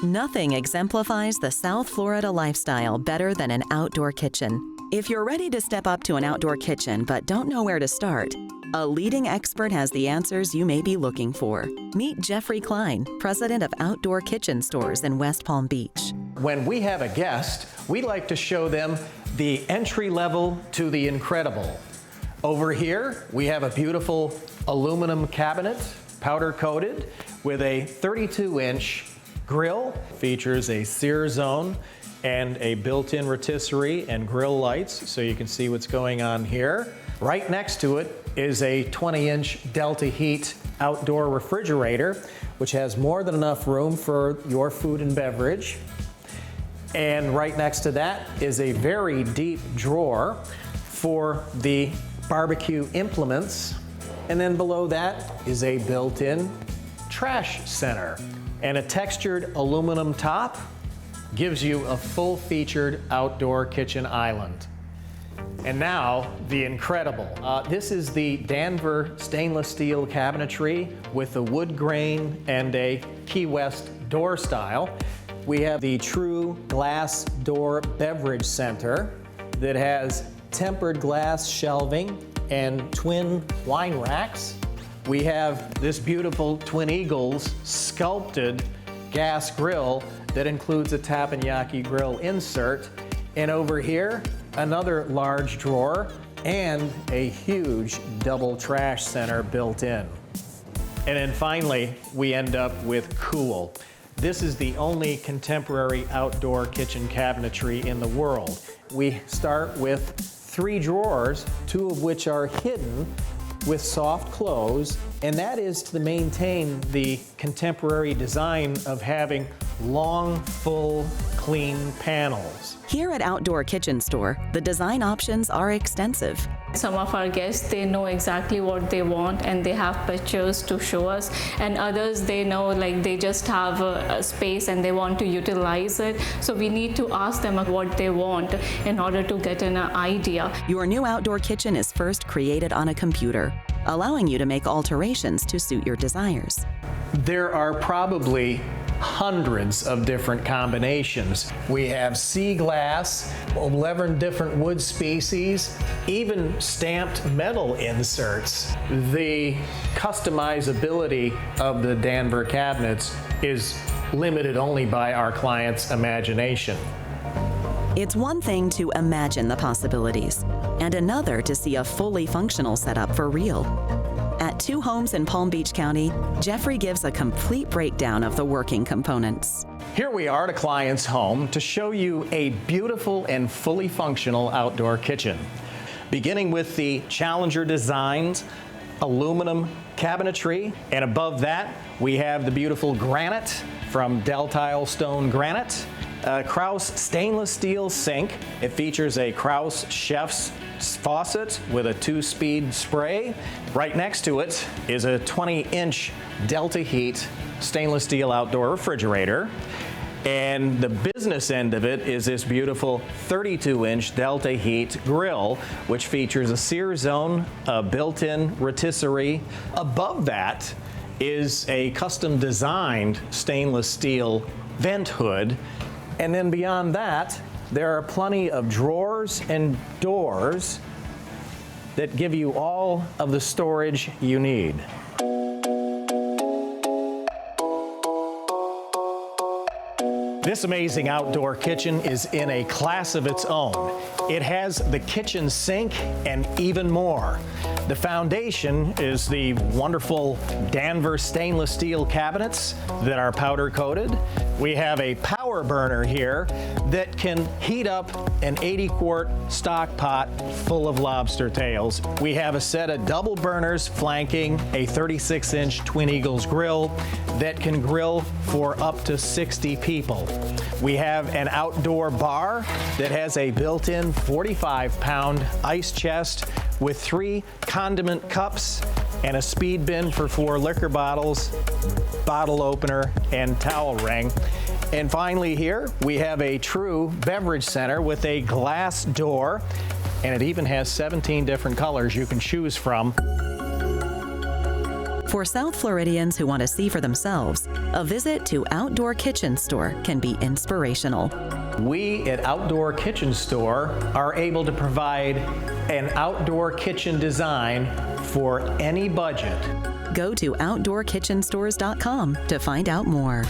Nothing exemplifies the South Florida lifestyle better than an outdoor kitchen. If you're ready to step up to an outdoor kitchen but don't know where to start, a leading expert has the answers you may be looking for. Meet Jeffrey Klein, president of Outdoor Kitchen Stores in West Palm Beach. When we have a guest, we like to show them the entry level to the incredible. Over here, we have a beautiful aluminum cabinet, powder coated, with a 32-inch grill. Features a sear zone and a built-in rotisserie and grill lights, so you can see what's going on here. Right next to it is a 20-inch Delta Heat outdoor refrigerator, which has more than enough room for your food and beverage. And right next to that is a very deep drawer for the barbecue implements. And then below that is a built-in trash center. And a textured aluminum top gives you a full-featured outdoor kitchen island. And now, the incredible. This is the Danver stainless steel cabinetry with a wood grain and a Key West door style. We have the true glass door beverage center that has tempered glass shelving and twin wine racks. We have this beautiful Twin Eagles sculpted gas grill that includes a teppanyaki grill insert. And over here, another large drawer and a huge double trash center built in. And then finally, we end up with cool. This is the only contemporary outdoor kitchen cabinetry in the world. We start with 3 drawers, 2 of which are hidden with soft close, and that is to maintain the contemporary design of having long, full, clean panels. Here at Outdoor Kitchen Store, the design options are extensive. Some of our guests, they know exactly what they want and they have pictures to show us, and others, they know, like, they just have a space and they want to utilize it. So we need to ask them what they want in order to get an idea. Your new outdoor kitchen is first created on a computer, allowing you to make alterations to suit your desires. There are probably hundreds of different combinations. We have sea glass, 11 different wood species, even stamped metal inserts. The customizability of the Danver cabinets is limited only by our client's imagination. It's one thing to imagine the possibilities, and another to see a fully functional setup for real. At 2 homes in Palm Beach County, Jeffrey gives a complete breakdown of the working components. Here we are at a client's home to show you a beautiful and fully functional outdoor kitchen. Beginning with the Challenger designed aluminum cabinetry, and above that we have the beautiful granite from Deltile Stone Granite. A Kraus stainless steel sink. It features a Kraus chef's faucet with a 2-speed spray. Right next to it is a 20-inch Delta Heat stainless steel outdoor refrigerator. And the business end of it is this beautiful 32-inch Delta Heat grill, which features a sear zone, a built-in rotisserie. Above that is a custom designed stainless steel vent hood. And then beyond that, there are plenty of drawers and doors that give you all of the storage you need. This amazing outdoor kitchen is in a class of its own. It has the kitchen sink and even more. The foundation is the wonderful Danver stainless steel cabinets that are powder coated. We have a power burner here that can heat up an 80-quart stock pot full of lobster tails. We have a set of double burners flanking a 36-inch Twin Eagles grill that can grill for up to 60 people. We have an outdoor bar that has a built-in 45-pound ice chest with 3 condiment cups and a speed bin for 4 liquor bottles, bottle opener, and towel ring. And finally here, we have a true beverage center with a glass door, and it even has 17 different colors you can choose from. For South Floridians who want to see for themselves, a visit to Outdoor Kitchen Store can be inspirational. We at Outdoor Kitchen Store are able to provide an outdoor kitchen design for any budget. Go to outdoorkitchenstores.com to find out more.